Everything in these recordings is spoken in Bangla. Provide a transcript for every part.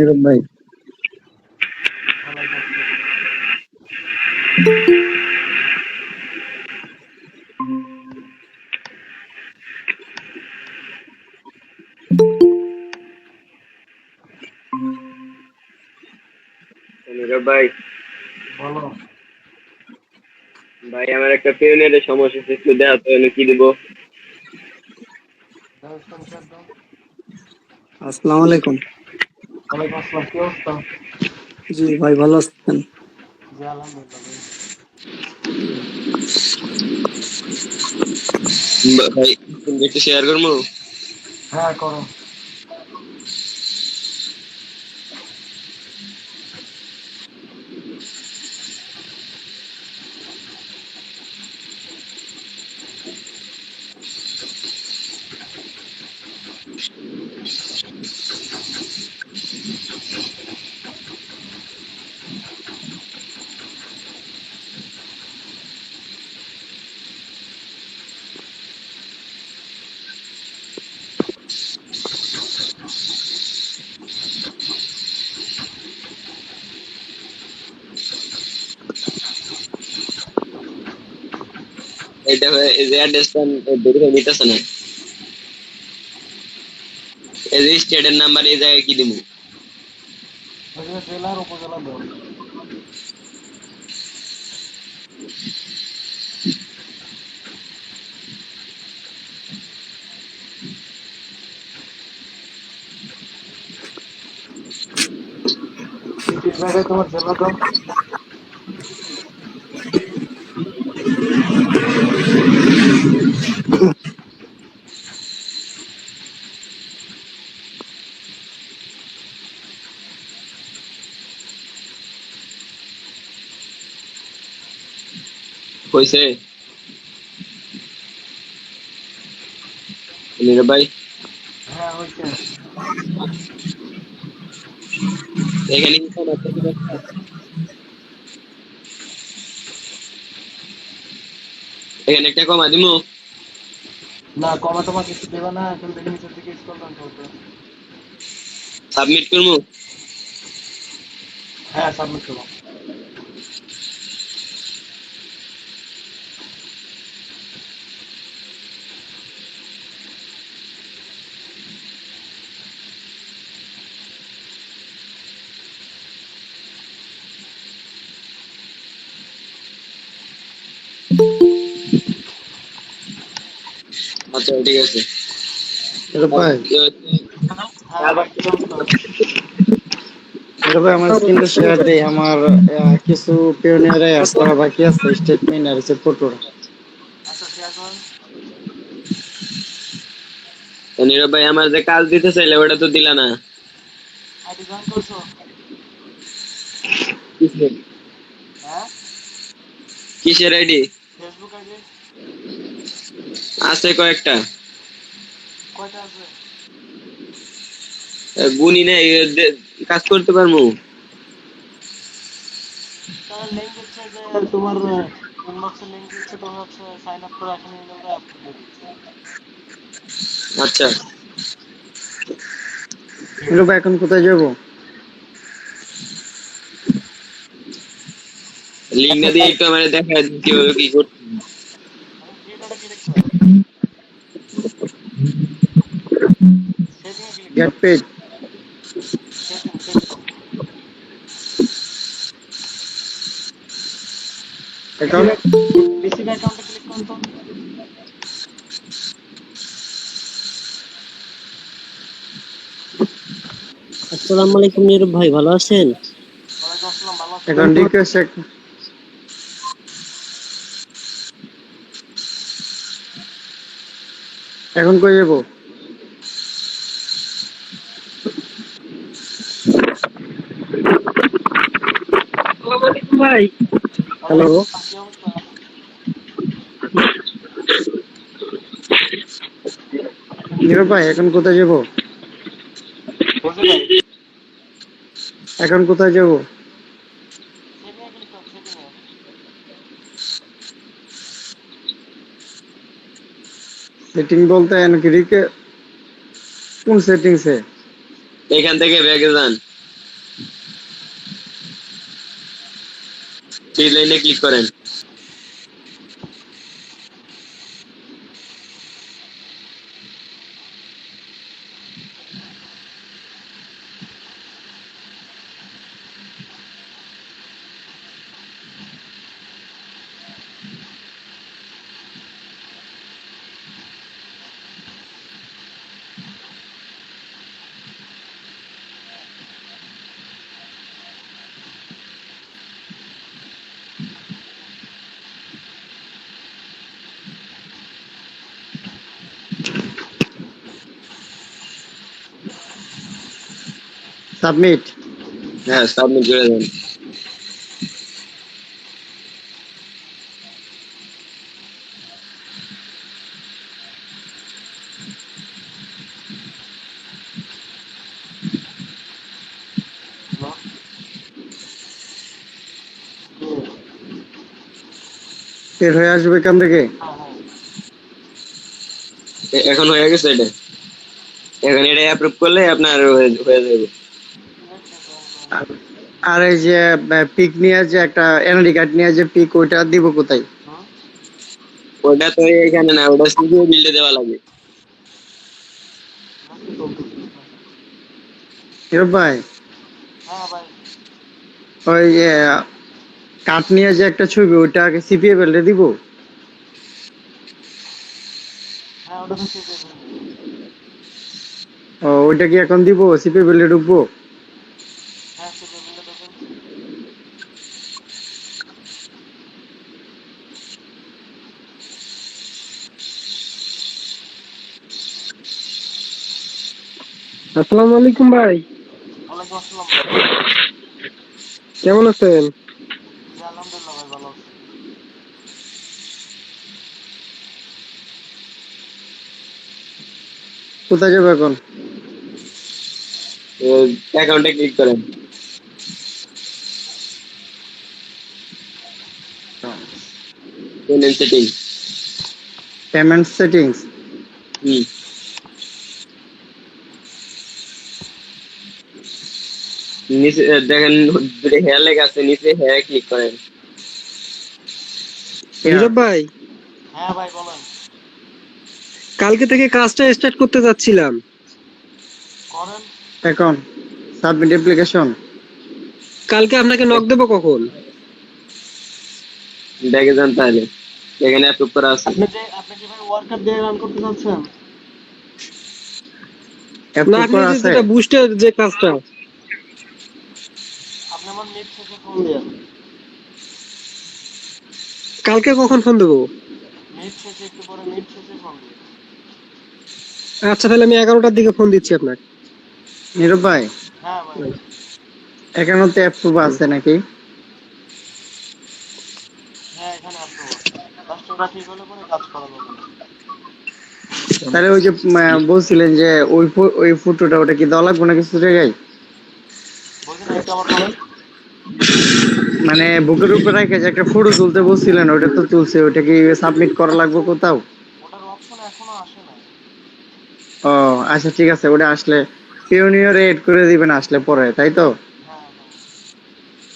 ভাই নীরব ভাই, বলো। ভাই আমার একটা পেনের সমস্যা আছে, একটু দেখাতে হলে কি দিব? আসসালামু আলাইকুম। ওয়ালাইকুম আসসালাম, কি অবস্থা? জি ভাই, ভালো আছেন? জি আলহামদুলিল্লাহ ভাই। ভাই একটু শেয়ার করবো। হ্যাঁ করো। এটা এই যে অ্যাড্রেসটা দেখে নিতেছে না, এই যে স্টেটের নাম্বার এই জায়গায় কি দিব? ওইটা জেলার উপজেলা দাও। সিটির জায়গায় তোমার জেলা দাও। হয়েছে নীরব ভাই? হ্যাঁ হয়েছে। এখানে কি কম আছে কি একটা? এখানে একটা কমা দিব। না কমা তোমার কিছু দেবে না, এখন দেখে নিচের দিকে স্ক্রল ডাউন করবে। সাবমিট করবো। হ্যাঁ সাবমিট করো। আচ্ছা ঠিক আছে। ভাই হ্যাঁ ভাই কি অবস্থা? ভাই আমার স্ক্রিনটা শেয়ার দেই। আমার কিছু পিওনিয়ার করা বাকি আছে, স্টেটমেন্ট আর হচ্ছে ফটোটা। আচ্ছা শেয়ার করুন। নীরব ভাই আমার যে কাজ দিতে চাইলে ওটা তো দিলা না। আইডি জয়েন করছো? কিসের হ্যাঁ কিসের আইডি? Facebook ID. আছে কয়েকটা, কয়টা আছে? গুনি নেই, কাজ করতে পারবো। তাহলে লিংক দিচ্ছে যে তোমার ইনবক্সে লিংক দিচ্ছে, তুমি হচ্ছে সাইন আপ করে এখন ইমেলটা আপলোড দিয়ে দিচ্ছে। আচ্ছা ভাই এখন কোথায় যাবো? লিঙ্কটা দিয়ে একটু আমার দেখা কিভাবে কি করতে। এখন থ্রি ডটে ক্লিক করো, সেটিং এ ক্লিক গেট করো। Page setting setting account. Receive অ্যাকাউন্টে ক্লিক করো তো। আসসালামু আলাইকুম নীরব ভাই, ভালো আছেন? ওয়ালাইকুম আসসালাম, ভালো আছেন? Account request. এখন কই যাবো? ভাই হ্যালো ওয়ালাইকুম আসসালাম, কি অবস্থা? নীরব ভাই, এখন কোথায় যাবো? বলছি ভাই, এখন কোথায় যাবো? সেটিং এ ক্লিক করো, সেটিং এ। সেটিং বলতে নাকি কোন সেটিংসে? এখান থেকে ব্যাগে যান। থ্রি লাইনে ক্লিক করেন। সাবমিট। হ্যাঁ, সাবমিট করে দেন। হ্যালো? বের হয়ে আসবে এখান থেকে। হ্যাঁ হ্যাঁ। এখন হয়ে গেছে এটা। এখন এটা অ্যাপ্রুভ করলে আপনার হয়ে যাবে। নেট শেষ হয়ে গেল। আর এই যে পিক নিয়ে যে একটা এনআইডি কার্ড নিয়ে যে পিক, ওইটা দিব কোথায়? হুম? ওটা তো এখানে না, ওটা স্টুডিও বিল্ডে দেওয়া লাগে। নাকি চলতেছে এটা? হিরো ভাই, হ্যাঁ ভাই। ওই যে কার্ড নিয়ে যে একটা ছবি, ওইটা আগে সিপিএ বেল্টে দিব। হ্যাঁ ওটা তো চেপে ফেলবে। ও, ওইটা কি এখন দিব? সিপিএ বেল্টে ঢুকবো? হ্যাঁ চেপে ফেললে দেখেন। আসসালামু আলাইকুম ভাই, ওয়ালাইকুম আসসালাম ভাই। কেমন আছেন? জি আলহামদুলিল্লাহ ভাই ভালো আছি। কোথায় যাবো এখন? অ্যাকাউন্টে ক্লিক করেন। Payment setting. Payment settings. হুম। নিচে দেখেন হেয়ার লেখা আছে, নিচে হেয়ার ক্লিক করেন। নীরব ভাই, হ্যাঁ ভাই বলেন। কালকে থেকে কাজটা স্টার্ট করতে যাচ্ছিলাম। করেন। এখন সাবমিট অ্যাপ্লিকেশন। কালকে আপনাকে নক দেবো কখন? দেখে যান তাহলে, এখানে অ্যাপ্রুভ করা আছে। আপনি কি ভাই ওয়ার্কার দিয়ে রান করতে চাচ্ছেন? না, অ্যাপ্রুভ আপনি করা যে আছে? যেটা বুস্টের যে কাজটা, আপনি আমার নেট শেষে ফোন দেন। কালকে কখন ফোন দেবো? নেট শেষে একটু পরে নেট শেষে ফোন দিন। আচ্ছা, তাহলে আমি 11টার দিকে ফোন দিচ্ছি আপনাকে। হিরো ভাই, হ্যাঁ ভাই। এখানে তো অ্যাপ্রুভ আছে নাকি? হ্যাঁ এখানে আপনি জাস্ট ওটা ঠিক হলে পরে কাজ করা যাবে না। তাহলে ওই যে বলছিলেন যে ওই ফটোটা, ওটা কি দেওয়া লাগবে না কিছু জায়গায়? বলছেন একটু আবার বলেন। মানে বুকের উপর রেখে যে একটা ফটো তুলতে বলছিলেন, ওটা তো তুলছে, ওটা কি সাবমিট করা লাগবে কোথাও? ওটার অপশন এখনো আসে নাই। ও আচ্ছা, ঠিক আছে, ওটা আসলে পিওনিয়রে এড করে দিবেন আসলে পরে, তাই তো? হ্যাঁ হ্যাঁ।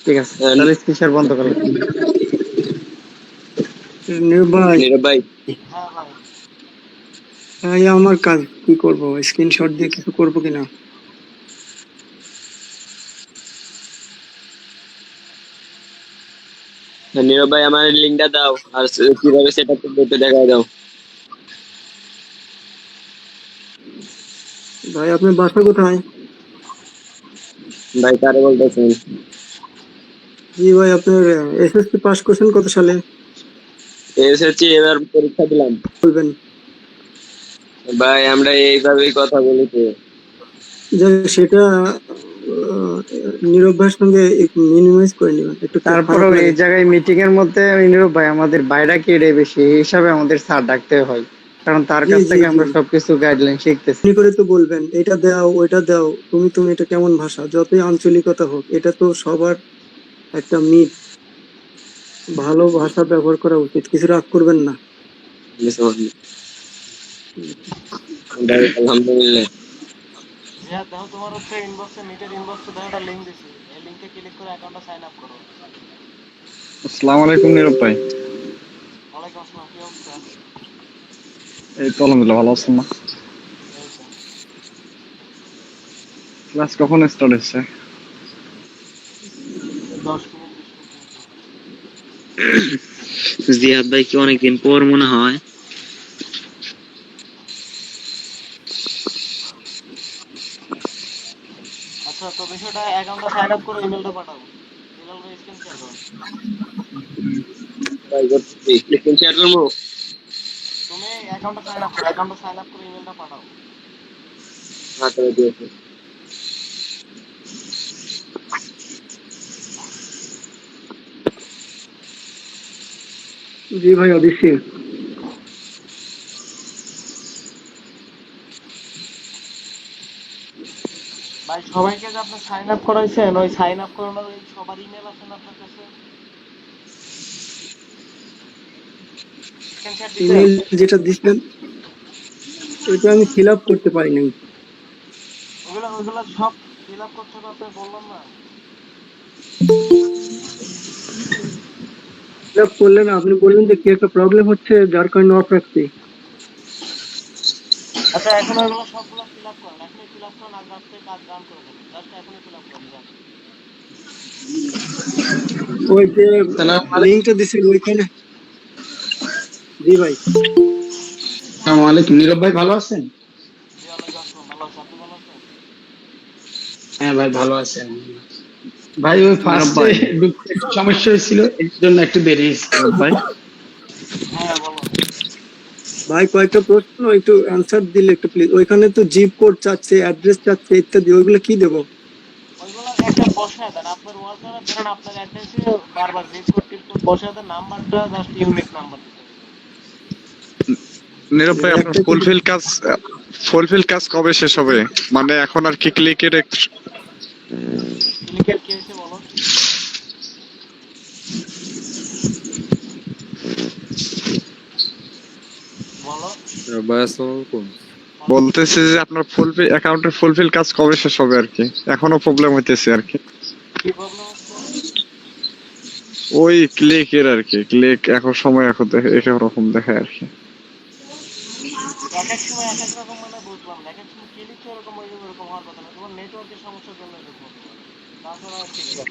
ঠিক আছে, তাহলে স্ক্রিন শেয়ার বন্ধ করলাম। ভাই, নীরব ভাই, হ্যাঁ ভাই। ভাই আমার কাজ কি করব? স্ক্রিনশট দিয়ে কিছু করব কিনা? নীরব ভাই আমার লিঙ্কটা দাও, আর কিভাবে সেট আপ করতে একটু দেখায় দাও। ভাই আপনার বাসা কোথায়? ভাই কারে বলতেছেন? জি ভাই, আপনার এসএসসি পাস করছেন কত সালে? এসেছি, এবার পরীক্ষা দিলাম। বলবেন। ভাই আমরা এইভাবেই কথা বলি তো। সেটা নীরব ভাইয়ের সঙ্গে মিনিমাইজ করে নিবেন, একটু খারাপ তারপরেও লাগে। এই জায়গায় মিটিং এর মধ্যে নীরব ভাই, আমাদের বাইরে কে রে বেশি, এই হিসাবে আমাদের স্যার ডাকতে হয়, কারণ তার জি কাছ জি থেকে জি, আমরা সবকিছু গাইডলাইন শিখতেছি। এমনি করে তো বলবেন এটা দাও ওইটা দাও, তুমি এটা কেমন ভাষা, যতই আঞ্চলিকতা হোক, এটা তো সবার একটা মিট, ভালো ভাষা ব্যবহার করা উচিত, কিছু রাগ করবেন না। ভাই আলহামদুলিল্লাহ। জিয়া দেখো তোমার হচ্ছে ইনবক্সে নেটের ইনবক্সে দেখো একটা লিংক দিছি। এই লিংকে ক্লিক করে অ্যাকাউন্টটা সাইন আপ করো। আসসালামু আলাইকুম নীরব ভাই। ওয়ালাইকুম আসসালাম, কি অবস্থা? এই তো আলহামদুলিল্লাহ, ভালো আছেন না? এই তো ক্লাস কখন স্টার্ট হচ্ছে? 10 মিনিট 20 মিনিট। জিহাদ ভাই কি অনেকদিন পর মনে হয়? আচ্ছা, তো বিষয়টা অ্যাকাউন্টটা সাইন আপ করে ইমেলটা পাঠাবো। ইমেল করে স্ক্রিন শেয়ার করো। ট্রাই করতেছি, স্ক্রিন শেয়ার করবো। তুমি অ্যাকাউন্টটা সাইন আপ করে ইমেলটা পাঠাও। হ্যাঁ, করে দিয়েছি। জি ভাই অদিশি। ভাই, সবাইকে যে আপনি সাইন আপ করাইছেন, ওই সাইন আপ করানোর ওই সবার ইমেল আছে না আপনার কাছে? স্ক্রিন শেয়ার দিছেন? ইমেল যেটা দিচ্ছেন ওইটা আমি ফিল আপ করতে পারি নাই। ওগুলো সব ফিল আপ করতে হবে, আপনি বললাম না? ফিল আপ করলেন, আপনি বললেন যে কি একটা প্রবলেম হচ্ছে যার কারণে অফ রাখছি। আচ্ছা, এখন ওইগুলো সবগুলো ফিল আপ করেন, এখনই ফিল আপ করেন, আজ রাত্রে কাজ রান করে দেবেন, জাস্ট এখনই ফিল আপ করেন, যান। ওই যে আসসালামু লিঙ্কটা দিছেন ওইখানে। জি ভাই। আলাইকুম নীরব ভাই, ভালো আছেন? জি, ওয়ালাইকুম আসসালাম, ভালো আছি, আপনি ভালো আছেন? হ্যাঁ ভাই, ভালো আছেন। ভাই ওই নীরব ফার্স্টে ভাই, একটু সমস্যা হয়েছিল, এর জন্য একটু দেরি হয়েছে। নীরব ভাই, হ্যাঁ, বলো। ভাই কয়েকটা প্রশ্ন একটু অ্যান্সার দিলে একটু প্লিজ। ওইখানে তো জিপ কোড চাচ্ছে, অ্যাড্রেস চাচ্ছে ইত্যাদি, ওইগুলো কি দেবো? ওইগুলো একটা বসায় দেন, আপনার ওয়ার্কার ধরেন আপনার অ্যাড্রেসে বারবার জিপ কোড টিপ কোড বসায় দেন, নাম্বারটা জাস্ট ইউনিক নাম্বার দিতে হবে। নীরব ভাই, আপনার একটা কি ফুলফিল কাজ কবে শেষ হবে? মানে এখন আর কি ক্লিকের ক্লিকের কি হয়েছে বলো? বলো। ভাই আসসালামু আলাইকুম। বলতেছে যে আপনার ফুলফিল অ্যাকাউন্টের ফুলফিল কাজ কবে শেষ হবে আর কি, এখনো প্রবলেম হইতেছে আর কি। কি প্রবলেম হচ্ছে? ওই ক্লিকের আর কি, ক্লিক এখন সময় এখন এক রকম দেখায় আর কি। এক এক সময় এক এক রকম, মানে বুঝলাম না, এক এক সময় ক্লিক তো এরকম ওরকম হওয়ার কথা না, তোমার নেটওয়ার্কের সমস্যার জন্য এরকম হতে পারে, তাছাড়া ঠিক আছে।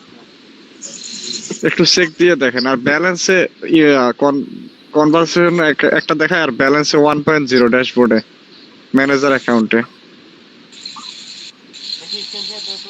একটু চেক দিয়ে দেখেন। আর ব্যালেন্সে কনভার্সেশন একটা দেখায়, আর ব্যালেন্সে 1.0 ড্যাশবোর্ডে ম্যানেজার অ্যাকাউন্টে। দেখি স্ক্রিন শেয়ার দাও তো।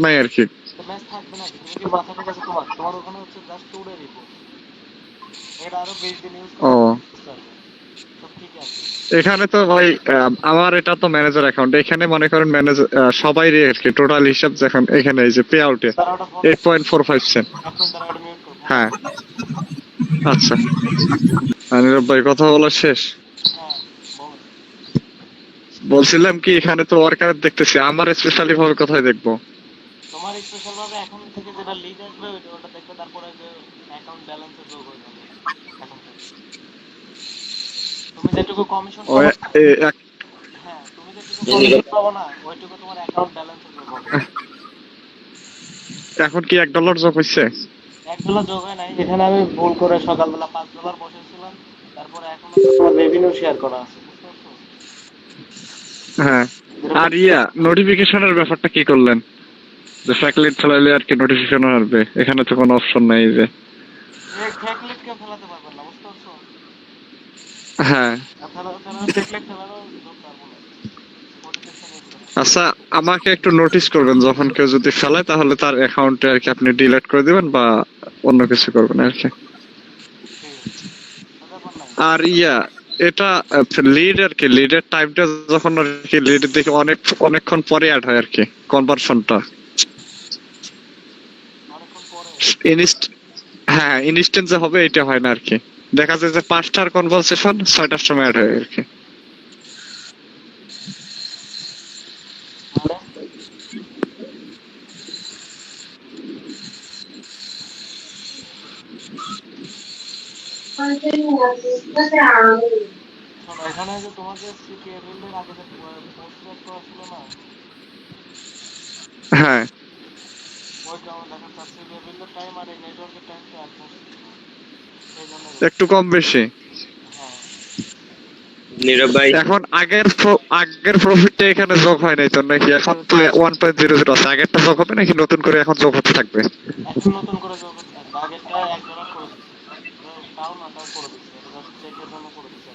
নাই আর কি। ম্যাচ থাকবে নাকি? তুমি কি মাথাটা কাছে তোমার ওখানে হচ্ছে জাস্ট টুডে রিপোর্ট, এটা আরো 20 দিন ইউজ ও, করলে সব ঠিক আছে। এখানে তো ভাই আমার এটা তো ম্যানেজার অ্যাকাউন্ট, এখানে মনে করেন ম্যানেজার সবাই আর কি টোটাল হিসাব যখন এখানে এই যে পে আউটে তারা ওটা ফোন 8.45 সেন্ট। এখন তারা ওটা মিউট করো, ফোন হ্যাঁ, করো। আচ্ছা। নীরব ভাই, কথা বলা শেষ? হ্যাঁ, বলো। বলছিলাম কি, এখানে তো ওয়ার্কার দেখতেছি, আমার স্পেশালি ভাবে কোথায় দেখবো? তোমার স্পেশাল ভাবে এখন থেকে যেটা লিড আসবে ওটা দেখবে, তারপরে যে অ্যাকাউন্ট ব্যালেন্সে যোগ হয়ে যাবে এখন থেকে। তুমি যেটুকু কমিশন ও, পাবো, এ- এক- হ্যাঁ, তুমি যেটুকু কমিশন পাবো না, ওইটুকু তোমার অ্যাকাউন্ট ব্যালেন্সে যোগ হবে। এখন কি $1 যোগ হচ্ছে? $1 যোগ হয় নাই, এখানে আমি ভুল করে সকালবেলা $5 বসেছিলাম, তারপরে এখন হচ্ছে তোমার রেভিনিউ শেয়ার করা আছে, বুঝতে পারছো? হ্যাঁ। আর নোটিফিকেশনের ব্যাপারটা কি করলেন? যে ফ্যাকলিট চালাইলে আর কি নোটিফিকেশন আসবে, এখানে তো কোনো অপশন নাই যে। ফেক লিড কেউ ফেলাতে পারবেন না, বুঝতে পারছো? হ্যাঁ, ফেক লিড ফেলারও দরকার বলে নোটিফিকেশন ইউজ করে। আচ্ছা, আমাকে একটু নোটিস করবেন যখন কেউ যদি ফেলায়, তাহলে তার অ্যাকাউন্টে আর কি আপনি ডিলিট করে দিবেন বা অন্য কিছু করবেন আর কি। ঠিক আছে, ব্যাপার নাই। আর এটা লিড আর কি, লিডের টাইমটা যখন আর কি লিড দেখে অনেকক্ষণ পরে অ্যাড হয় আর কি কনভার্সনটা। অনেকক্ষণ পরে হ্যাঁ, ইনস্ট্যান্ট যে হবে এটা হয় না আর কি। দেখা যায় যে 5টার কনভারসেশন 6টার সময় অ্যাড হয় আর কি। মানে, শোনো, এখানে যে তোমাদের সিপিএ বিল্ডের আগে যে পোস্ট করা ছিল না, হ্যাঁ ওইটা আমার দেখা যাচ্ছে সিপিএ বিল্ডের টাইম আর এই নেটওয়ার্কের টাইমটা অ্যাডজাস্ট এই জন্য একটু কম বেশি। হ্যাঁ নীরব ভাই এখন আগের প্রফিটটা এখানে যোগ হয় নাই তো নাকি? এখন তো 1.00 আছে, আগেরটা যোগ হবে নাকি নতুন করে এখন যোগ হতে থাকবে? এখন নতুন করে যোগ হচ্ছে না, আগেরটা একজনের করে দিচ্ছে, তাও না তাও করে দিচ্ছে, এটা জাস্ট চেকের জন্য করে দিচ্ছে।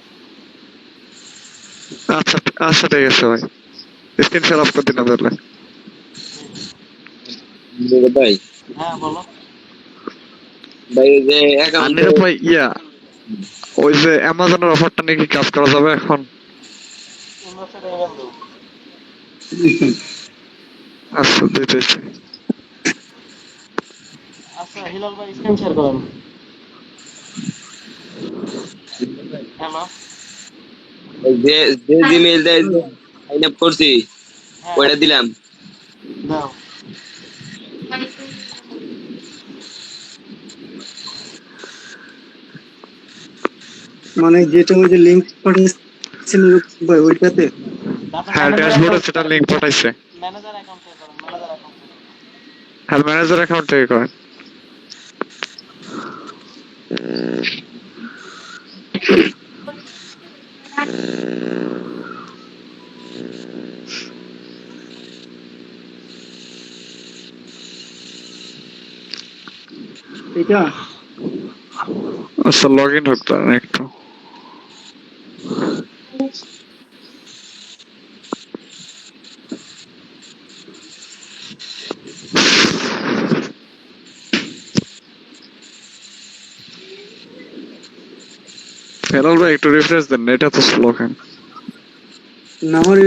আচ্ছা আচ্ছা ঠিক আছে ভাই, স্ক্রিন শেয়ার অফ করে দিন তাহলে। নীরব ভাই হ্যাঁ বলো। ভাই এই যে আর অ্যাকাউন্ট নীরব ভাই ওই যে অ্যামাজনের অফারটা নিয়ে কি কাজ করা যাবে এখন? ইনভেস্টার ইমেল দাও। আচ্ছা দিতেছি। আচ্ছা হিলাল ভাই স্ক্রিন শেয়ার করেন। হ্যালো। যে যে জিমেইল দিয়ে সাইন আপ করছি হ্যাঁ ওইটা দিলাম। দাও। মানে যেটা ওই যে লিঙ্ক পাঠিয়েছেন ভাই ওইটাতে? হ্যাঁ ড্যাশবোর্ডে সেটা লিংক পাঠাইছে। ম্যানেজার অ্যাকাউন্ট থেকে করেন, ম্যানেজার অ্যাকাউন্ট থেকে। হ্যাঁ ম্যানেজার অ্যাকাউন্ট থেকে করেন। এটা আচ্ছা লগ ইন হোক তার একটু। হেলাল ভাই একটু রিফ্রেশ দেন, এটা তো স্লো কেন? না, আমার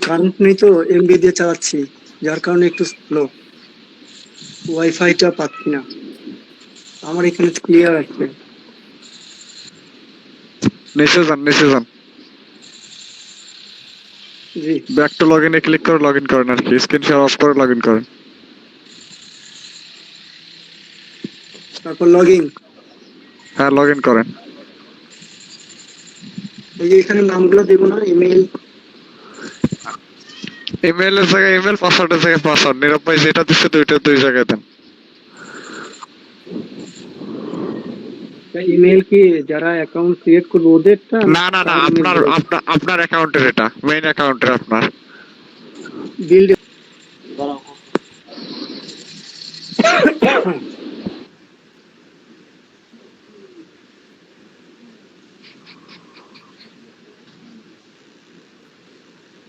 কারেন্ট নেই তো, এমবি দিয়ে চালাচ্ছি, যার কারণে একটু স্লো, ওয়াইফাইটা পাচ্ছি না। আমার এখানে ক্লিয়ার আছে। নিচে যান জি, ব্যাক টু লগ ইনে ক্লিক করে লগ ইন করেন আর কি, স্ক্রিন শেয়ার অফ করে লগ ইন করেন। তারপর লগ ইন। হ্যাঁ লগ ইন করেন। এই যে এখানে নামগুলো দেবো না, ইমেল। ইমেল এর জায়গায় ইমেল, পাসওয়ার্ডের জায়গায় পাসওয়ার্ড। নীরব ভাই যেটা দিচ্ছে দুইটা দুই জায়গায় দেন। ইমেল কি যারা অ্যাকাউন্ট ক্রিয়েট করবে ওদেরটা? না আপনার অ্যাকাউন্টের, এটা মেইন অ্যাকাউন্টের আপনার। বিল্ড। দাঁড়াও।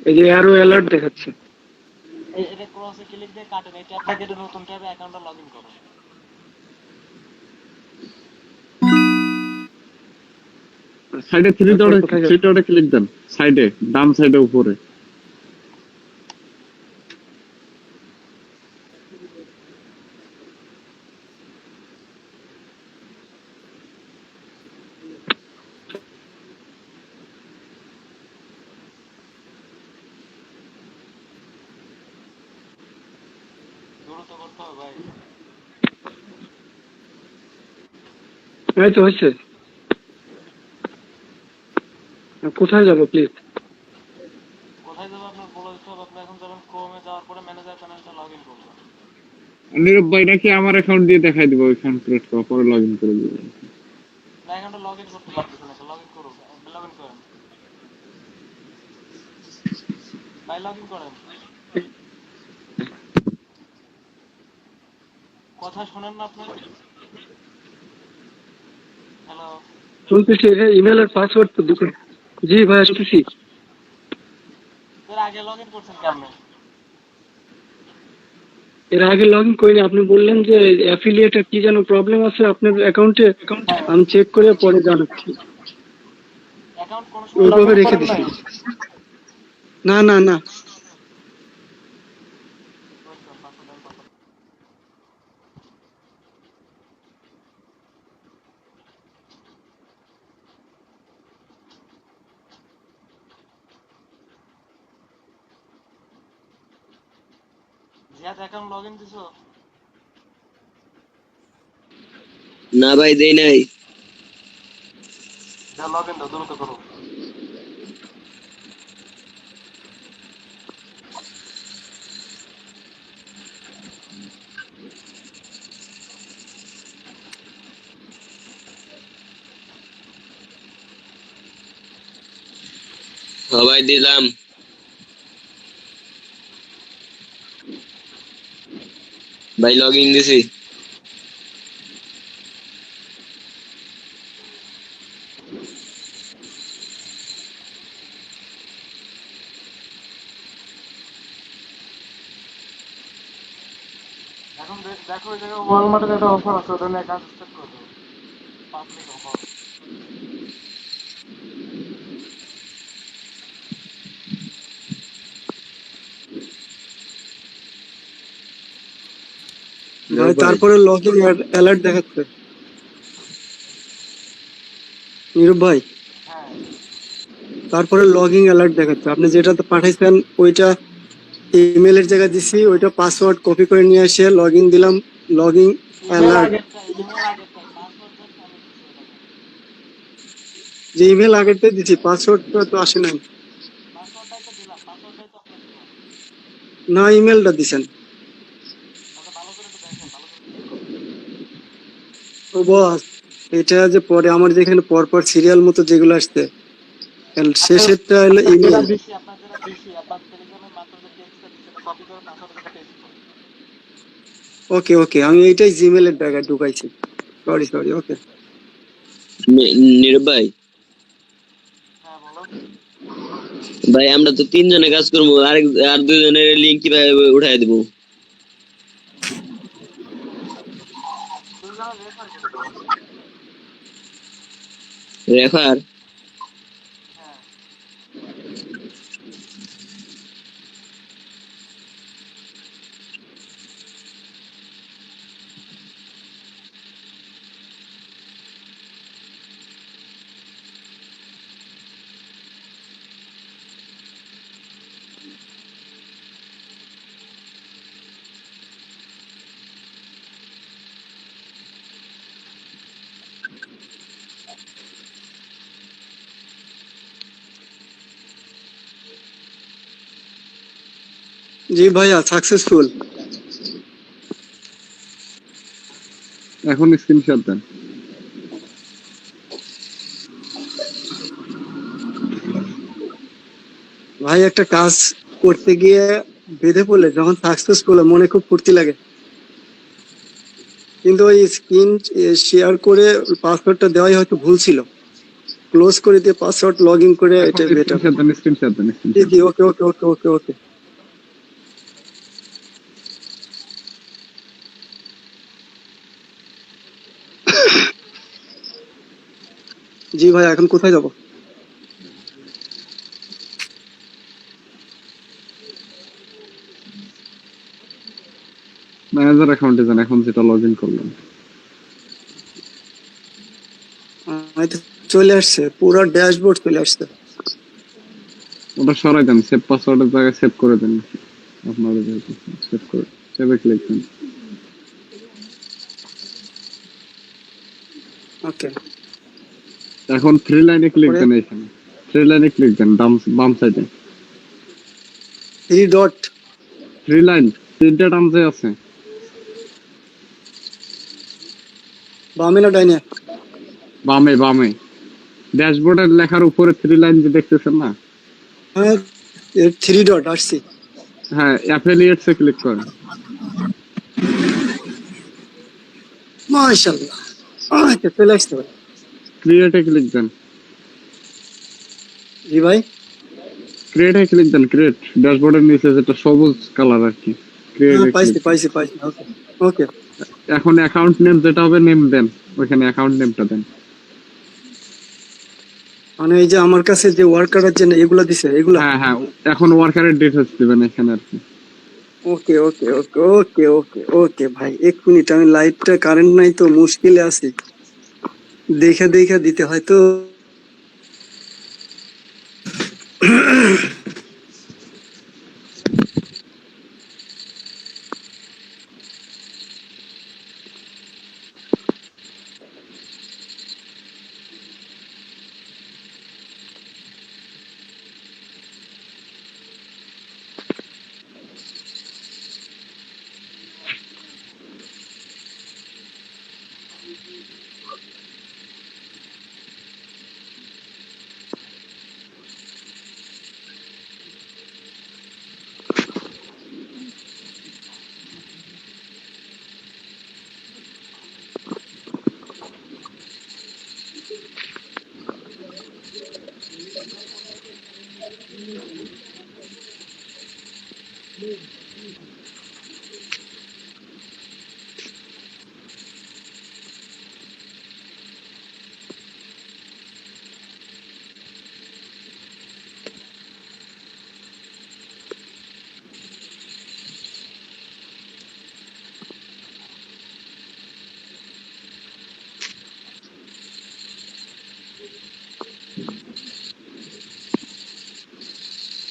এই যে অ্যারো অ্যালার্ট দেখাচ্ছে। এটা ক্রসে ক্লিক দিয়ে কাটেন, এই ট্যাবটা কেটে নতুন ট্যাবে অ্যাকাউন্টটা লগইন করুন। সাইডে থ্রি ডটে ক্লিক দেন, সাইডে ডান সাইডে উপরে। দ্রুত করতে হবে ভাই। এই তো হচ্ছে। কোথায় যাবো প্লিজ? কোথায় যাবো আপনার বলে দিতে হবে। আপনি এখন যাবেন ক্রোমে, যাওয়ার পরে ম্যানেজার প্যানেলটা লগইন করবেন। নীরব ভাই নাকি আমার অ্যাকাউন্ট দিয়ে দেখাই দিব, ওইখান ক্রিয়েট করার পরে লগ ইন করে দিব। না অ্যাকাউন্টটা লগইন করতে পারতেছেন না, লগইন করুন, লগইন করেন ভাই, লগইন করেন। কথা শোনেন না আপনার? হ্যালো। শুনতেছি, ইমেলের পাসওয়ার্ড তো দুটো। জি ভাই শুনতেছি। এর আগে লগইন করছেন কেমনে? এর আগে লগ ইন করিনি, আপনি বললেন যে অ্যাফিলিয়েটের কি যেন প্রবলেম আছে আপনার অ্যাকাউন্টে। আমি চেক করে পরে জানাচ্ছি। অ্যাকাউন্ট কোন সময় ওইভাবে লগইন রেখে করেন দিছি। নাই? না না না, জিয়াদ অ্যাকাউন্ট লগইন দিছো? না ভাই দেই নাই। যাও লগ ইন দাও, দ্রুত করো। সবাই দিলাম। ভাই লগ ইন দিছি। এখন দেখো ওই জায়গায় ওয়ালমার্টের একটা অফার আছে, ওটা নিয়ে কাজ স্টার্ট করে দাও। Public offer. ভাই তারপরে লগ ইন অ্যালার্ট দেখাচ্ছে। নীরব ভাই হ্যাঁ তারপরে লগ ইন অ্যালার্ট দেখাচ্ছে। আপনি যেটাতে পাঠাইছেন ওইটা ইমেলের জায়গায় দিছি, ওইটা পাসওয়ার্ড কপি করে নিয়ে এসে লগ ইন দিলাম। লগ ইন ইমেল অ্যালার্ট, আগেরটাই, ইমেল আগেরটাই, পাসওয়ার্ড জাস্ট আমি দিছি ওটাকে। যে ইমেল আগেরটা দিছি পাসওয়ার্ডটা তো আসে নাই। পাসওয়ার্ডটাই তো দিলাম, পাসওয়ার্ডটাই তো আপনার দিলাম। না, ইমেলটা দিছেন। আচ্ছা ভালো করে একটু দেখেন, ভালো করে চেক করেন। ও বস, এটা যে পরে আমার যেখানে পরপর সিরিয়াল মতো যেগুলো আসছে, শেষেরটা হলো আপনার যেটা ইমেল। দিছি, আপনার যেটা দিছি, আপনার টেলিগ্রামে মাত্র যে টেক্সটটা দিছি এটা কপি করে পাসওয়ার্ডের জায়গায় পেস্ট করুন। ওকে ওকে, আমি এইটাই জিমেলের জায়গায় ঢুকাইছি। সরি সরি, ওকে। নীরব ভাই, হ্যাঁ বলো। ভাই আমরা তো 3 জনে কাজ করবো, আর 2 জনের লিংক কিভাবে উঠাই দিব? দুইজনে রেফার করে দাও। রেফার? হ্যাঁ জি ভাইয়া, সাকসেসফুল। এখন স্ক্রিনশট দেন। ভাই একটা কাজ করতে গিয়ে বেঁধে পড়লে যখন সাকসেসফুল মনে খুব ফুর্তি লাগে, কিন্তু ওই স্ক্রিন শেয়ার করে পাসওয়ার্ডটা দেওয়াই হয়তো ভুল ছিল। ক্লোজ করে দিয়ে পাসওয়ার্ড লগ ইন করে এখন এটা বেটার। স্ক্রিনশট দেন, স্ক্রিনশট দেন, জি স্ক্রিনশট। জি, ওকে ওকে ওকে ওকে ওকে। জি ভাই, এখন কোথায় যাব? ম্যানেজার অ্যাকাউন্টে যান, এখন যেটা লগ ইন করলাম। আমার তো চলে আসছে, পুরো ড্যাশবোর্ড চলে আসছে। ওটা সরাই দেন, সেভ পাসওয়ার্ডের জায়গায় সেভ করে দেন। আপনাদের যেহেতু সেভ করে, সেভে ক্লিক দেন। ওকে, এখন 3 লাইনে ক্লিক দেন। এখানে 3 লাইনে ক্লিক দেন, বাম সাইডে। 3 ডট। 3 লাইন, 3টা টার্মসে আছে। বামে না ডাইনে? বামে বামে, ড্যাশবোর্ডের লেখার উপরে 3 লাইন যে দেখতেছেন না? হ্যাঁ, 3 ডট আসছে। হ্যাঁ, অ্যাফিলিয়েটসে ক্লিক করেন। মাশাআল্লাহ, আচ্ছা চলে আসছে ভাই। ক্রিয়েটে ক্লিক দেন। জি ভাই, ক্রিয়েটে ক্লিক দেন, ক্রিয়েট। ড্যাশবোর্ডের নিচে যেটা সবুজ কালার আর কি, ক্রিয়েটে পাইছি ক্লিক। পাইছি পাইছি। ওকে ওকে। এখন অ্যাকাউন্ট নেম যেটা হবে নেম দেন, ওইখানে অ্যাকাউন্ট নেমটা দেন। মানে এই যে আমার কাছে যে ওয়ার্কারের জন্য এগুলা দিছে এগুলা। হ্যাঁ হ্যাঁ, এখন ওয়ার্কারের ডিটেইলস দিবেন এখানে আর কি। ওকে ওকে ওকে ওকে ওকে ওকে ভাই, 1 মিনিট, আমি লাইটটা কারেন্ট নাই তো মুশকিলে আছি, দেখে দেখে দিতে হয় তো।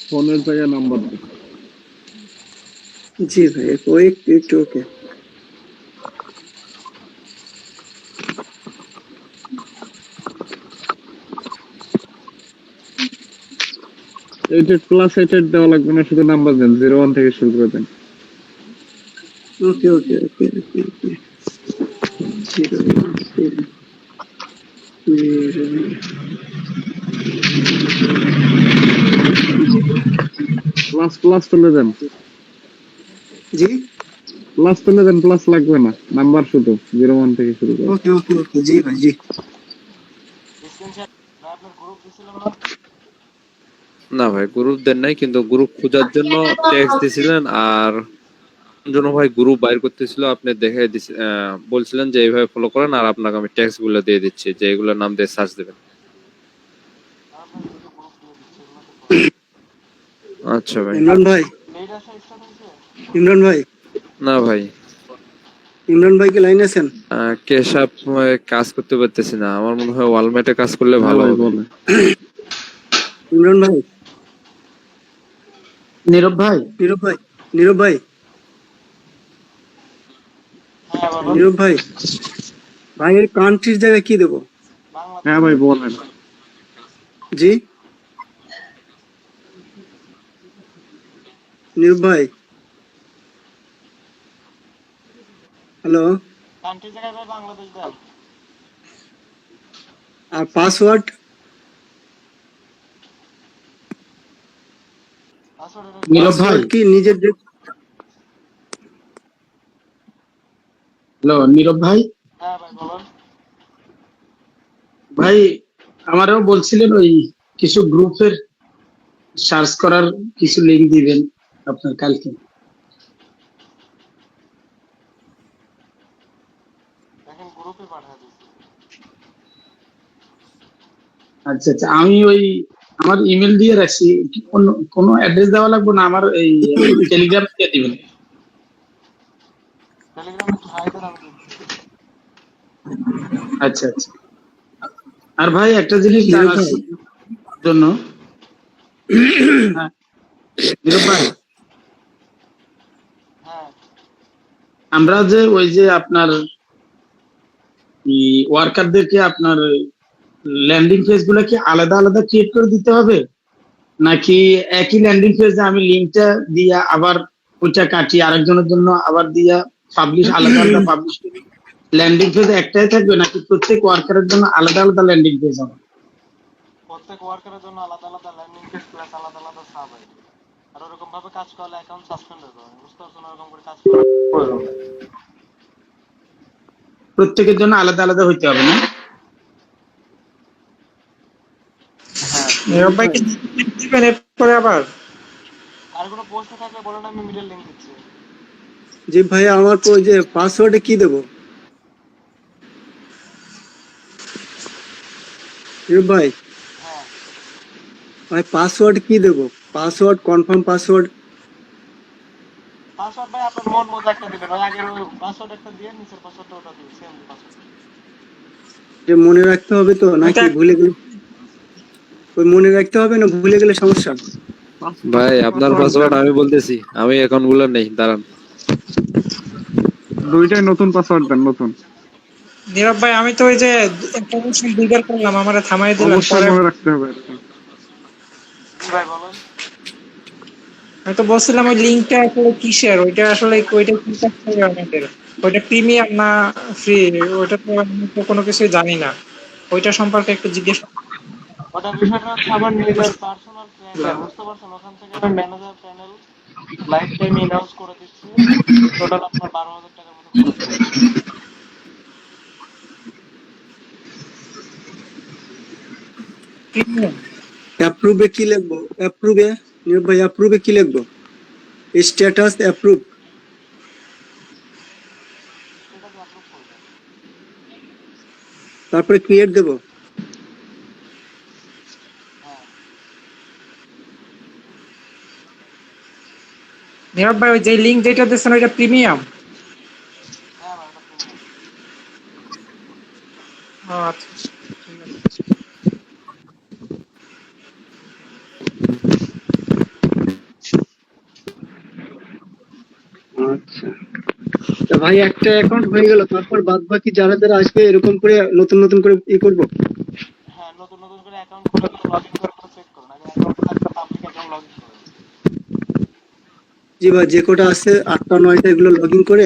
ফোনের জায়গায় নাম্বার দিন। জি ভাই, ওই একটু ওকে। এইটেড প্লাস এইটেড দেওয়া লাগবে না, শুধু নাম্বার দেন, 01 থেকে শুরু করে দেন। ওকে ওকে ওকে ওকে ওকে। 0 প্লাস প্লাস তুলে দেন, জি প্লাস তুলে দেন, প্লাস লাগবে না, নাম্বার শুধু 01 থেকে শুরু করে। ওকে ওকে ওকে। জি ভাই জি। স্ক্রিনশট আপনার গ্রুপ দিছিলাম না? না ভাই গ্রুপ দেন নাই, কিন্তু গ্রুপ খোঁজার জন্য টেক্সট দিছিলেন, আর জন্য ভাই গ্রুপ বাইর করতেছিল, আপনি দেখে বলছিলেন যে এইভাবে ফলো করেন, আর আপনাকে আমি টেক্সট গুলো দিয়ে দিচ্ছি যে এগুলোর নাম দিয়ে সার্চ দেবেন। আপনার দুটো গ্রুপ দিয়ে দিচ্ছে এগুলোতে আচ্ছা ভাই। ইমরান ভাই, পেইড আসা স্টার্ট হয়েছে? ইমরান ভাই, না ভাই, ইমরান ভাই কি লাইন আছেন? কেশাপ কাজ করতে পারতেছি না, আমার মনে হয় ওয়ালমেটে কাজ করলে ভালো হবে। বলে ইমরান ভাই, নীরব ভাই, নীরব ভাই, নীরব ভাই, হ্যাঁ বলো। নীরব ভাই, ভাইয়ের কান্ট্রির জায়গায় কি দেবো? বাংলাদেশ। হ্যাঁ ভাই বলেন। জি নীরব ভাই, হ্যালো। কান্ট্রি জায়গায় ভাই বাংলাদেশ দেন। আর পাসওয়ার্ড? নীরব ভাই, পাসওয়ার্ড কি নিজের হ্যালো নীরব ভাই, হ্যাঁ ভাই বলুন। ভাই আমারও বলছিলেন ওই কিছু গ্রুপের সার্চ করার কিছু লিংক দিবেন আপনার কালকে। দেখেন গ্রুপে পাঠিয়ে দিচ্ছি। আচ্ছা আচ্ছা, আমি ওই আমার ইমেল দিয়ে রাখছি, কোনো অ্যাড্রেস দেওয়া লাগবে না, আমার এই টেলিগ্রাম দিয়ে দিবেন। টেলিগ্রামে হাই দেন আমি দিচ্ছি। আচ্ছা আচ্ছা। আর ভাই একটা জিনিস জানার জন্য, হ্যাঁ, নীরব ভাই, হ্যাঁ আমরা যে ওই যে আপনার ওয়ার্কারদেরকে আপনার ল্যান্ডিং পেজ গুলো কি আলাদা আলাদা ক্রিয়েট করে দিতে হবে, নাকি একই ল্যান্ডিং পেজে আমি লিঙ্কটা দিয়া আবার ওইটা কাটি আরেকজনের জন্য আবার দিয়া পাবলিশ আলাদা আলাদা পাবলিশ করি? ল্যান্ডিং পেজ একটাই থাকবে নাকি প্রত্যেক ওয়ার্কারের জন্য আলাদা আলাদা ল্যান্ডিং পেজ হবে? প্রত্যেক ওয়ার্কারের জন্য আলাদা আলাদা ল্যান্ডিং পেজ প্লাস আলাদা আলাদা সাব আইডি। আর ওরকম ভাবে কাজ করলে অ্যাকাউন্ট সাসপেন্ড হয়ে যাবে। বুঝতে পারছো না? ওরকম করে কাজ করলে প্রত্যেকের জন্য আলাদা আলাদা হইতে হবে না? নীরব ভাইকে দিবেন এরপরে আবার? আর কোনো প্রশ্ন থাকলে বলেন, আমি মিডল লিংক দিচ্ছি। জি ভাই, আমার তো ওই যে পাসওয়ার্ডে কি দেবো? নীরব ভাই, হ্যাঁ ভাই পাসওয়ার্ড কি দেবো? Password, confirm password? পাসওয়ার্ড ভাই আপনার মন মতো একটা দিবেন। ওই আগের ওই পাসওয়ার্ড একটা দিয়ে নিচের পাসওয়ার্ডটা ওটা দিবেন, সেম পাসওয়ার্ড। যে মনে রাখতে হবে তো, নাকি ভুলে গেলে? ওই মনে রাখতে হবে না, ভুলে গেলে সমস্যা? ভাই আপনার পাসওয়ার্ড আমি বলতেছি, আমি অ্যাকাউন্ট গুলো নেই, দাঁড়ান। দুইটাই নতুন পাসওয়ার্ড দেন, নতুন। নীরব ভাই, আমি তো ওই যে একটা অপশন দুইবার করলাম, আমারে থামাই দিলাম, অবশ্যই পরে মনে রাখতে হবে। জি ভাই বলেন। আমি তো বলছিলাম ওই লিংকটা আসলে কিসের, ওইটা আসলে ওইটা কি কাজ করে আমাদের, ওইটা প্রিমিয়াম না ফ্রি, ওইটা তো আমি তো কোনো কিছুই জানি না, ওইটা সম্পর্কে একটু জিজ্ঞেস। ওটা বিষয়টা হচ্ছে আমার নিজের পার্সোনাল ট্রেন্ডার। বুঝতে পারছেন? ওখান থেকে আমি manager panel life time in-house করে দিচ্ছি। টোটাল আপনার 12,000 টাকার মতো খরচ হবে। অ্যাপ্রুভে কি লিখবো? অ্যাপ্রুভে নীরব ভাই, অ্যাপ্রুভে কি লিখবো? স্ট্যাটাস অ্যাপ্রুভ, সেটাকে অ্যাপ্রুভ করে দেন। তারপরে ক্রিয়েট দেব। হ্যাঁ নীরব ভাই ওই যে লিঙ্ক যেটা দিচ্ছেন ওইটা প্রিমিয়াম? হ্যাঁ ভাই, ওটা প্রিমিয়াম। ও আচ্ছা, ঠিক আছে। আচ্ছা, তা ভাই একটা অ্যাকাউন্ট হয়ে গেল, তারপর বাদ বাকি যারা যারা আসবে এরকম করে নতুন নতুন করে করব। হ্যাঁ, নতুন নতুন করে অ্যাকাউন্ট খুলে লগ ইন করে চেক করুন। আগে অ্যাকাউন্টটা একটা পাবলিক অ্যাকাউন্ট লগ ইন করুন। জি ভাই, যে কটা আছে 8টা 9টা এগুলো লগ ইন করে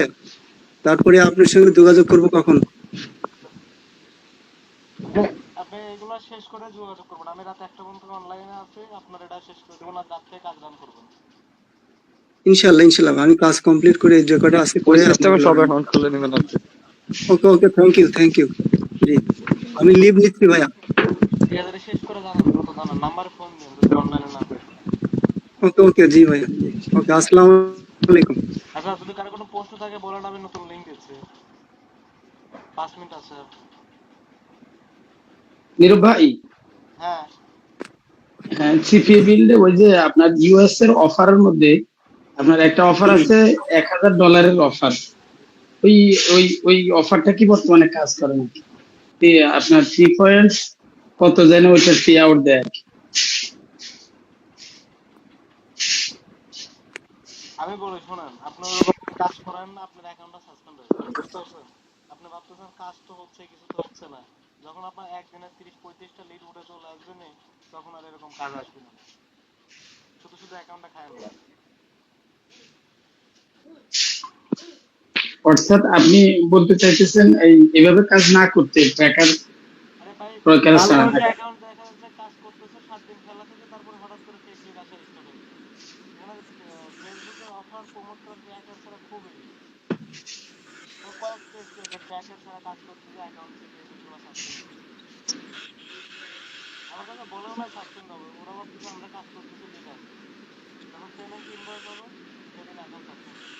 তারপরে আপনার সঙ্গে যোগাযোগ করব কখন। আপনি এগুলো শেষ করে যোগাযোগ করবেন। আমি রাত 1টা পর্যন্ত অনলাইনে আছি, আপনার এটা শেষ করে দেবো, না রাত থেকে কাজ রান করবেন। ইনশাল্লাহ ইনশাল্লাহ আমি কাজ কমপ্লিট করে যে কটা আছে ওই করে সিস্টেমে আপনাকে সব লগ ইন। অ্যাকাউন্ট খুলে নেবেন আর কি। ওকে ওকে, থ্যাংক ইউ। জি, আমি লিভ নিচ্ছি ভাইয়া। ঠিক আছে, এটা শেষ করে জানান, দ্রুত জানান, নাম্বারে ফোন দিন যদি অনলাইনে না থাকে। ওকে ওকে, জি ভাইয়া, জি ওকে, আসসালামু আলাইকুম। আচ্ছা, যদি কারো কোনো প্রশ্ন থাকে বলেন, আমি নতুন লিঙ্ক দিচ্ছি। 5 মিনিট আছে আর। নীরব ভাই, হ্যাঁ হ্যাঁ সিপিএ বিল্ডে ওই যে আপনার ইউএস এর অফারের মধ্যে আপনার একটা অফার আছে, $1000 অফার। ওই ওই অফারটা কি বর্তমানে কাজ করে নাকি? আপনার 3 পয়েন্ট কত যেন ওইটা পে আউট দেয় আর কি। আমি বলি শোনেন, আপনি ওরকম কাজ করেন না, আপনার অ্যাকাউন্টটা সাসপেন্ড হয়ে যাবে, বুঝতে পারছেন? আপনি ভাবতেছেন কাজ তো হচ্ছে, কিছু তো হচ্ছে না। যখন আপনার একদিনে 30-35টা লিড উঠে চলে আসবে না, তখন আর এরকম কাজ আসবে না। শুধু শুধু অ্যাকাউন্টটা খায় না। অর্থাৎ আপনি বলতে চাইতেছেন এইভাবে কাজ না করতে, ট্র্যাকার আরে ভাই, প্রকার ভালো ছাড়া। একটা অ্যাকাউন্ট দেখা যাচ্ছে কাজ করতেছে 7 দিন খেলা থেকে, তারপরে হঠাৎ করে ফেক লিড আসা স্টার্ট হয়ে যায়। এখানে ফেসবুকের অফার প্রমোট করা ট্র্যাকার ছাড়া খুবই রিস্ক। ও কয়েক ট্র্যাকার ছাড়া কাজ করতেছে, অ্যাকাউন্ট থেকে এগুলো সাসপেন্ড হচ্ছে। আমার কাছে বলেও না সাসপেন্ড হবে, ওরা ভাবতেছে আমরা কাজ করতেছি, লিড আসবে। যখন পেমেন্ট ইনভয়েস হবে, সেদিন অ্যাকাউন্ট সাসপেন্ড হবে।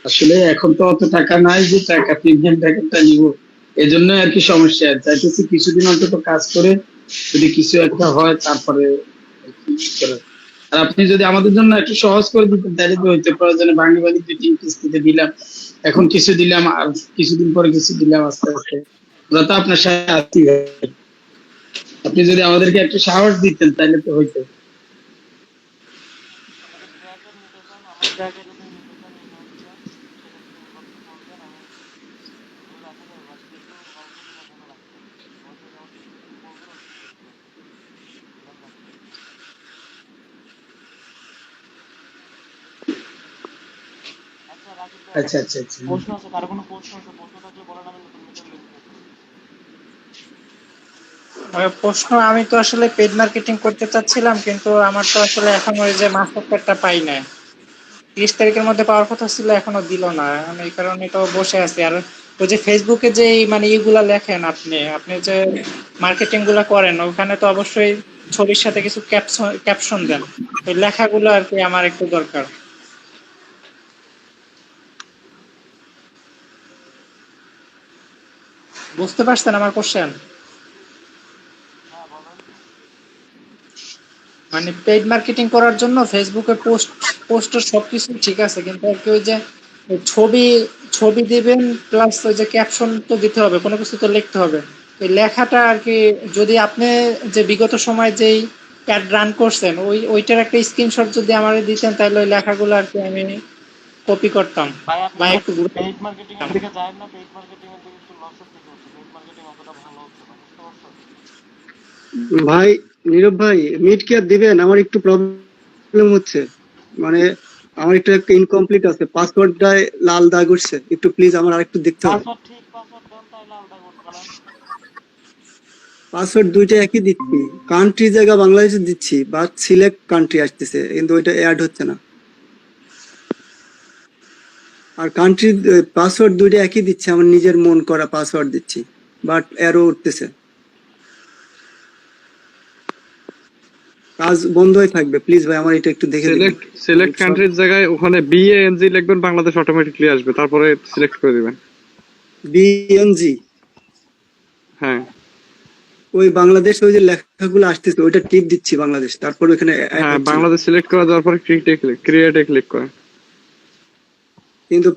আসলে এখন তো অত টাকা নাই যে টাকা প্রিমিয়াম প্যাকেটটা নিব, এজন্য আর কি সমস্যা। চাইতেছি কিছুদিন অন্তত কাজ করে যদি কিছু একটা হয় তারপরে আর কি করে। আর আপনি যদি আমাদের জন্য একটু সহজ করে দিতেন তাহলে তো হইতে, প্রয়োজনে ভাঙি ভাঙি 2-3 কিস্তিতে দিলাম, এখন কিছু দিলাম আর কিছুদিন পরে কিছু দিলাম, আস্তে আস্তে আমরা তো আপনার সাথে আছি। আপনি যদি আমাদেরকে একটু সাহস দিতেন তাহলে তো হইতো। যদি ট্র্যাকার নিতে চান, আমার ট্র্যাকার যদি নিতে চান, ইনভাইট চান, সেক্ষেত্রে ইনবক্সে ফোন দেন। আমি এগুলো রাখা যাবে, বাট কিন্তু অল্প দিনের জন্য রাখতে হবে। আমাদের যেমন কিছুদিন বলবেন, ওই কিছু করতে হবে, দেন রাখতে হবে। আচ্ছা রাকিব ভাই, আচ্ছা আচ্ছা আচ্ছা। প্রশ্ন আছে? কারো কোনো প্রশ্ন আছে? প্রশ্ন থাকলে বলেন, আমি নতুন মিটার লিঙ্ক দিয়ে দেবো। প্রশ্ন, আমি তো আসলে পেড মার্কেটিং করতে চাচ্ছিলাম, কিন্তু আমার তো আসলে এখন ওই যে মাস্টার কার্ডটা পাই নাই। 30 তারিখের মধ্যে পাওয়ার কথা ছিল, এখনো দিল না। আমি এই কারণে তো বসে আছি। আর ওই যে ফেসবুকে যে মানে ইগুলা লেখেন, আপনি আপনি যে মার্কেটিং গুলা করেন, ওখানে তো অবশ্যই ছবির সাথে কিছু ক্যাপশন দেন। ওই লেখাগুলো আর কি আমার একটু দরকার। বুঝতে পারছেন আমার কোশ্চেন? হ্যাঁ বলেন। মানে পেইড মার্কেটিং করার জন্য ফেসবুকে পোস্টার সবকিছু ঠিক আছে, কিন্তু আর কি ওই যে ওই ছবি দিবেন, প্লাস ওই যে ক্যাপশন তো দিতে হবে, কোনো কিছু তো লিখতে হবে। এই লেখাটা আর কি, যদি আপনি যে বিগত সময় যেই অ্যাড রান করছেন ওইটার একটা স্ক্রিনশট যদি আমার দিতেন, তাহলে ওই লেখাগুলো আর কি আমি কপি করতাম ভাই আপনি বা একটু পেইড মার্কেটিং এর দিকে যায় না, পেইড মার্কেটিং এর দিকে একটু লসের দিকে হচ্ছে, পেইড মার্কেটিং অতটা ভালো হচ্ছে না, বুঝতে পারছো? ভাই নীরব ভাই, মিট কি আর দিবেন? আমার একটু প্রবলেম হচ্ছে, মানে আমার একটু একটা ইনকমপ্লিট আছে, পাসওয়ার্ডটায় লাল দাগ উঠছে, একটু প্লিজ আমার আরেকটু দেখতে হবে। পাসওয়ার্ড ঠিক পাসওয়ার্ড দেন, তাইলে আলাদা করতে পারেন। পাসওয়ার্ড দুইটা একই দিচ্ছি, কান্ট্রি জায়গা বাংলাদেশে দিচ্ছি, বাট সিলেক্ট কান্ট্রি আসতেছে, কিন্তু ওইটা অ্যাড হচ্ছে না। আর কান্ট্রি পাসওয়ার্ড দুইটা একই দিচ্ছে, আমার নিজের মন করা পাসওয়ার্ড দিচ্ছি, বাট এরো উঠতেছে। কাজ বন্ধই থাকবে, প্লিজ ভাই আমার এটা একটু দেখে দিবেন। সিলেক্ট কান্ট্রির জায়গায় ওখানে বিএএনজি লিখবেন, বাংলাদেশ অটোমেটিকলি আসবে, তারপরে সিলেক্ট করে দিবেন। বিএনজি, হ্যাঁ ওই বাংলাদেশ ওই যে লেখাগুলো আসতেছে ওইটা টিপ দিচ্ছি বাংলাদেশ, তারপর ওখানে add হ্যাঁ, হচ্ছে না। বাংলাদেশ সিলেক্ট করে দেওয়ার পরে ক্রিয়েটে ক্লিক করেন। কিন্তু